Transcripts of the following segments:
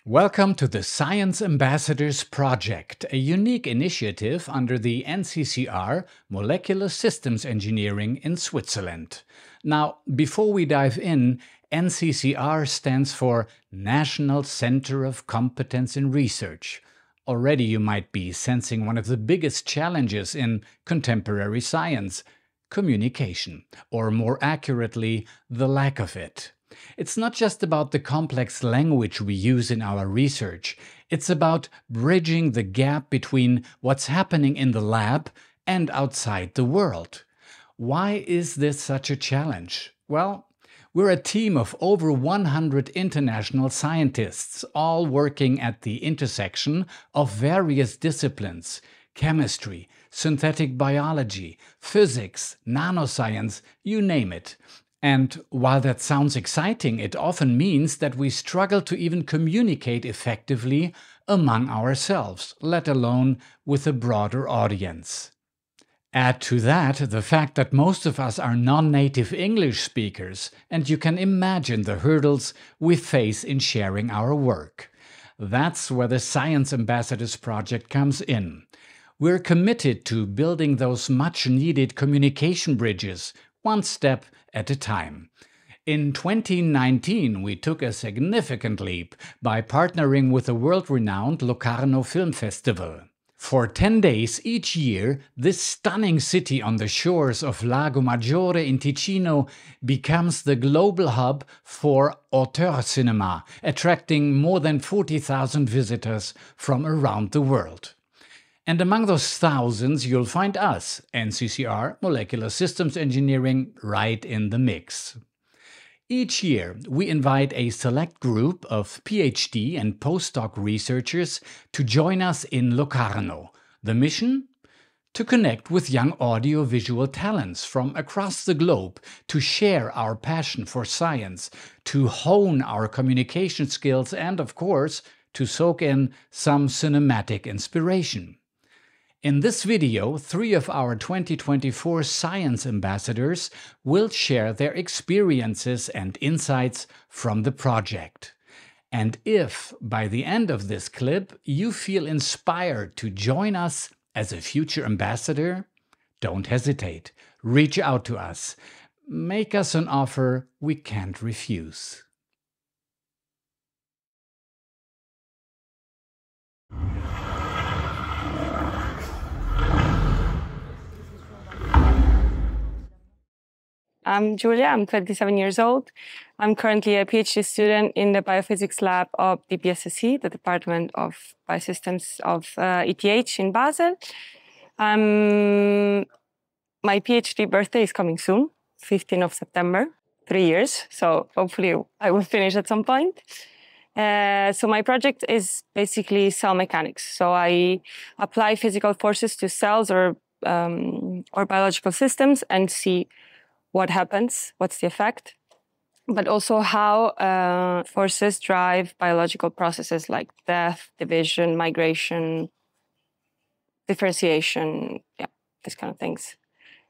Welcome to the Science Ambassadors Project, a unique initiative under the NCCR Molecular Systems Engineering in Switzerland. Now, before we dive in, NCCR stands for National Center of Competence in Research. Already you might be sensing one of the biggest challenges in contemporary science: communication, or more accurately, the lack of it. It's not just about the complex language we use in our research. It's about bridging the gap between what's happening in the lab and outside the world. Why is this such a challenge? Well, we're a team of over 100 international scientists, all working at the intersection of various disciplines: chemistry, synthetic biology, physics, nanoscience, you name it. And while that sounds exciting, it often means that we struggle to even communicate effectively among ourselves, let alone with a broader audience. Add to that the fact that most of us are non-native English speakers, and you can imagine the hurdles we face in sharing our work. That's where the Science Ambassadors Project comes in. We're committed to building those much-needed communication bridges, one step at a time. In 2019, we took a significant leap by partnering with the world-renowned Locarno Film Festival. For 10 days each year, this stunning city on the shores of Lago Maggiore in Ticino becomes the global hub for auteur cinema, attracting more than 40,000 visitors from around the world. And among those thousands, you'll find us, NCCR Molecular Systems Engineering, right in the mix. Each year, we invite a select group of PhD and postdoc researchers to join us in Locarno. The mission? To connect with young audiovisual talents from across the globe, to share our passion for science, to hone our communication skills, and, of course, to soak in some cinematic inspiration. In this video, 3 of our 2024 Science Ambassadors will share their experiences and insights from the project. And if, by the end of this clip, you feel inspired to join us as a future ambassador, don't hesitate. Reach out to us. Make us an offer we can't refuse. I'm Julia, I'm 27 years old. I'm currently a PhD student in the biophysics lab of the BSSC, the Department of Biosystems of ETH in Basel. My PhD birthday is coming soon, 15th of September, 3 years. So hopefully I will finish at some point. So my project is basically cell mechanics. So I apply physical forces to cells or biological systems and see what happens, what's the effect, but also how forces drive biological processes like death, division, migration, differentiation, yeah, these kind of things.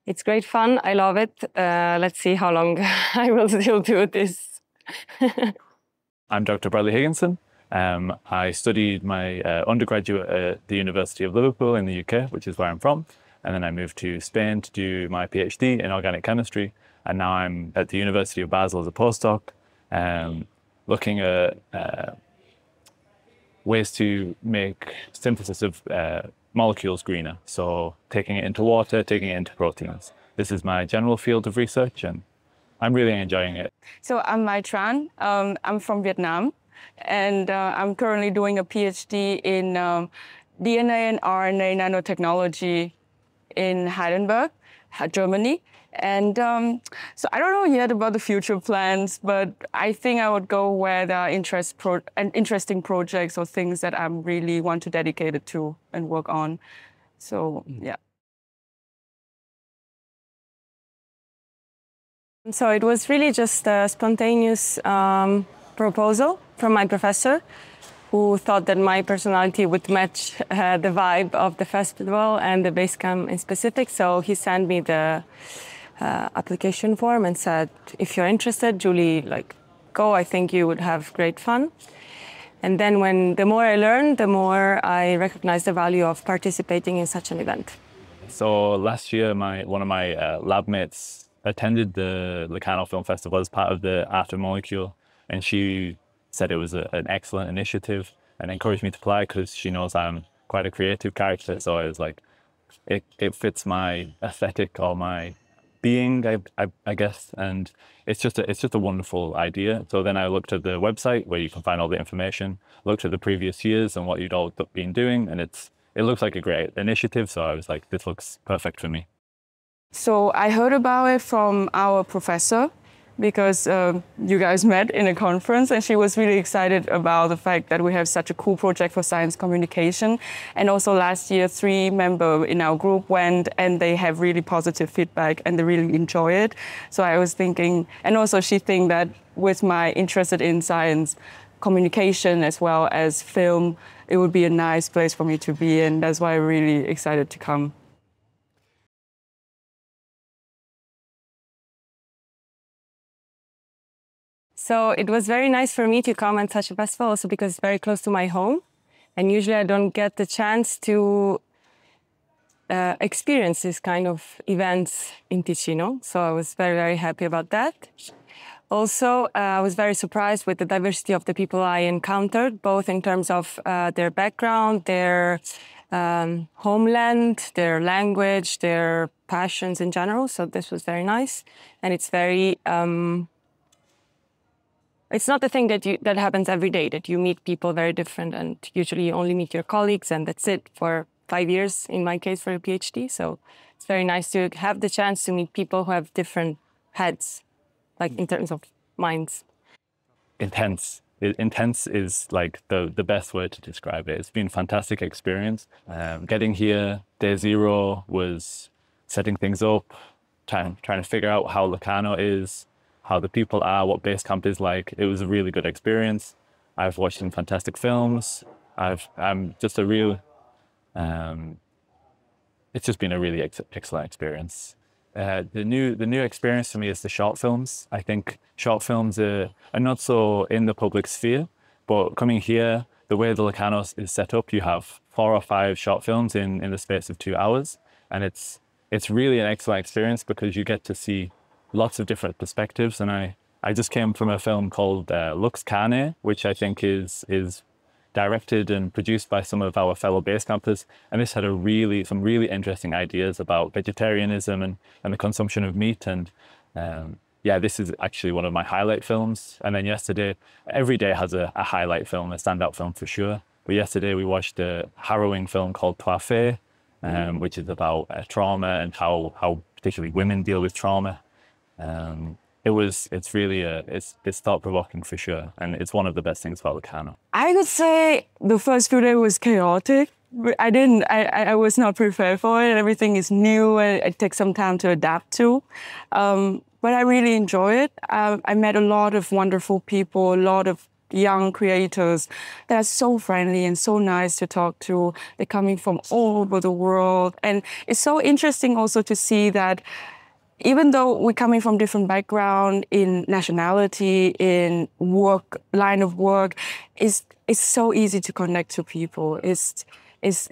It's great fun. I love it. Let's see how long I will still do this. I'm Dr. Bradley Higginson. I studied my undergraduate at the University of Liverpool in the UK, which is where I'm from. And then I moved to Spain to do my PhD in organic chemistry. And now I'm at the University of Basel as a postdoc, looking at ways to make synthesis of molecules greener. So taking it into water, taking it into proteins. This is my general field of research, and I'm really enjoying it. So I'm Mai Tran. I'm from Vietnam, and I'm currently doing a PhD in DNA and RNA nanotechnology in Heidelberg, Germany. And so I don't know yet about the future plans, but I think I would go where there are interesting projects or things that I really want to dedicate it to and work on. So, yeah. So it was really just a spontaneous proposal from my professor, who thought that my personality would match the vibe of the festival and the Basecamp in specific. So he sent me the application form and said, if you're interested, Julie, go, I think you would have great fun. And then the more I learn, the more I recognize the value of participating in such an event. So last year, one of my lab mates attended the Locarno Film Festival as part of the Art of Molecule, and she said it was an excellent initiative and encouraged me to apply because she knows I'm quite a creative character. So I was like, it fits my aesthetic or my being, I guess, and it's just a wonderful idea. So then I looked at the website where you can find all the information, looked at the previous years and what you'd all been doing, and it looks like a great initiative. So I was like, this looks perfect for me. So I heard about it from our professor because you guys met in a conference, and she was really excited about the fact that we have such a cool project for science communication. And also last year, 3 members in our group went, and they have really positive feedback and they really enjoy it. So I was thinking, and also she thinks that with my interest in science communication as well as film, it would be a nice place for me to be, and that's why I'm really excited to come. So it was very nice for me to come at such a festival also because it's very close to my home. And usually I don't get the chance to experience this kind of events in Ticino. So I was very, very happy about that. Also, I was very surprised with the diversity of the people I encountered, both in terms of their background, their homeland, their language, their passions in general. So this was very nice. And it's very... it's not a thing that happens every day, that you meet people very different, and usually you only meet your colleagues and that's it for 5 years, in my case, for a PhD. So it's very nice to have the chance to meet people who have different heads, like in terms of minds. Intense. Intense is like the best word to describe it. It's been a fantastic experience. Getting here, day 0 was setting things up, trying to figure out how Locarno is, how the people are, what Basecamp is like. It was a really good experience. I've watched some fantastic films. I'm just a real, it's just been a really excellent experience. The new experience for me is the short films. I think short films are not so in the public sphere, but coming here, the way the Locarno is set up, you have 4 or 5 short films in the space of 2 hours. And it's really an excellent experience because you get to see lots of different perspectives. And I just came from a film called Locarno, which I think is directed and produced by some of our fellow Basecampers. And this had some really interesting ideas about vegetarianism and the consumption of meat. And yeah, this is actually one of my highlight films. And then yesterday, every day has a highlight film, a standout film for sure. But yesterday we watched a harrowing film called Trois Fées, which is about trauma and how particularly women deal with trauma. It's really it's thought-provoking for sure, and it's one of the best things about Locarno. I would say the first few days was chaotic. I was not prepared for it. Everything is new and it takes some time to adapt to. But I really enjoy it. I met a lot of wonderful people, a lot of young creators that are so friendly and so nice to talk to. They're coming from all over the world. And it's so interesting also to see that even though we're coming from different background in nationality, in work, line of work, it's so easy to connect to people.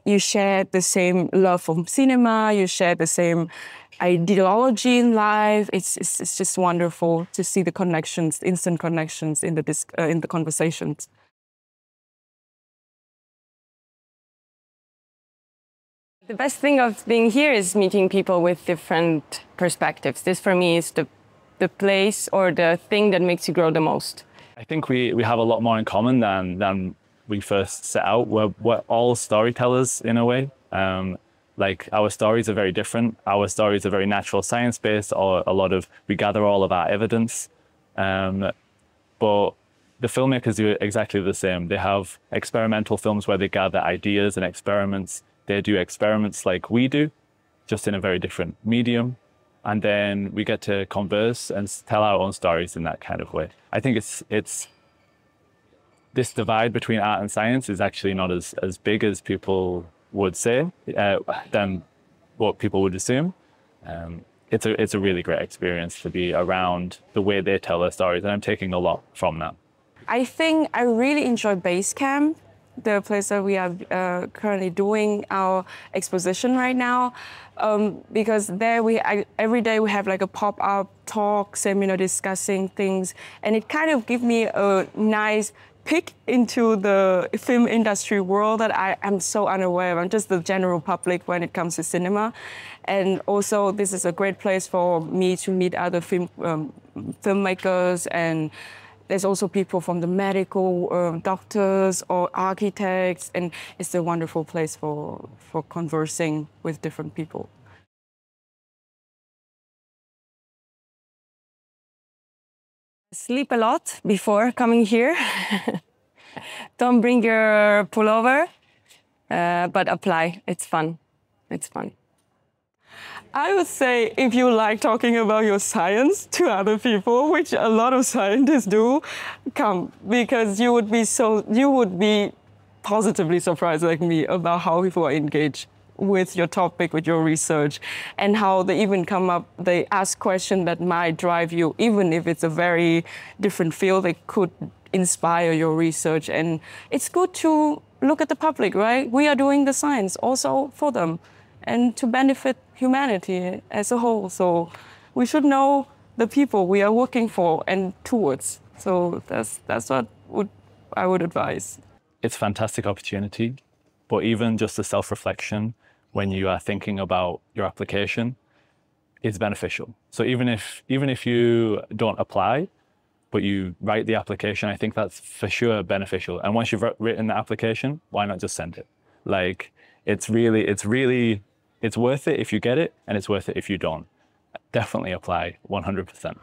You share the same love for cinema, you share the same ideology in life. It's just wonderful to see the connections, instant connections in the conversations. The best thing of being here is meeting people with different perspectives. This, for me, is the place or the thing that makes you grow the most. I think we have a lot more in common than we first set out. We're all storytellers in a way. Like our stories are very different. Our stories are very natural science-based, or we gather all of our evidence. But the filmmakers do exactly the same. They have experimental films where they gather ideas and experiments. They do experiments like we do, just in a very different medium. And then we get to converse and tell our own stories in that kind of way. I think it's this divide between art and science is actually not as big as people would say, than what people would assume. It's a really great experience to be around the way they tell their stories, and I'm taking a lot from that. I think I really enjoy Basecamp, the place that we are currently doing our exposition right now, because there every day we have like a pop-up talk, seminar discussing things, and it kind of gives me a nice peek into the film industry world that I am so unaware of. I'm just the general public when it comes to cinema. And also this is a great place for me to meet other filmmakers, and there's also people from the medical, doctors or architects, and it's a wonderful place for conversing with different people. Sleep a lot before coming here. Don't bring your pullover, but apply. It's fun. It's fun. I would say if you like talking about your science to other people, which a lot of scientists do, come, because you would be positively surprised like me about how people are engaged with your topic, with your research, and how they even they ask questions that might drive you, even if it's a very different field, they could inspire your research. And it's good to look at the public, right? We are doing the science also for them and to benefit humanity as a whole. So we should know the people we are working for and towards. So that's what I would advise. It's a fantastic opportunity, but even just the self-reflection when you are thinking about your application is beneficial. So even if you don't apply, but you write the application, I think that's for sure beneficial. And once you've written the application, why not just send it? Like, it's worth it if you get it, and it's worth it if you don't. Definitely apply 100%.